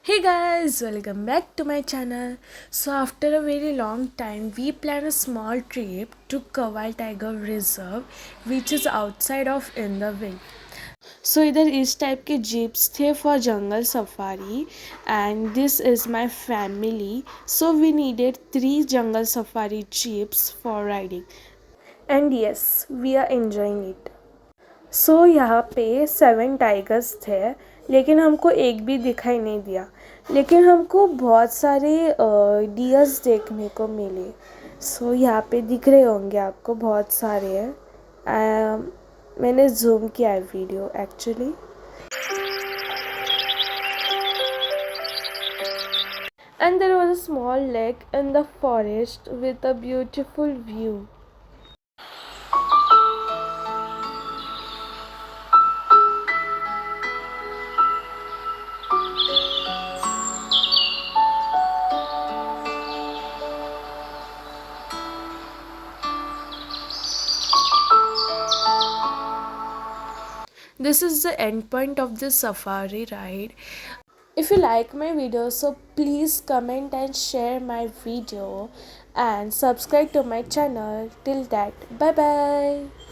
Hey guys, welcome back to my channel. So after a very long time, we plan a small trip to Kawal Tiger Reserve, which is outside of Indaville. So इधर इस type के jeeps थे for jungle safari, and this is my family. So we needed 3 jungle safari jeeps for riding. And yes, we are enjoying it. यहाँ पे 7 tigers थे, लेकिन हमको एक भी दिखाई नहीं दिया, लेकिन हमको बहुत सारे डियर्स देखने को मिले। यहाँ पे दिख रहे होंगे आपको, बहुत सारे हैं। मैंने जूम किया है video actually. And there was a small lake in the forest with a beautiful view. This is the end point of this safari ride. If you like my video, so please comment and share my video and subscribe to my channel. Till that, bye bye.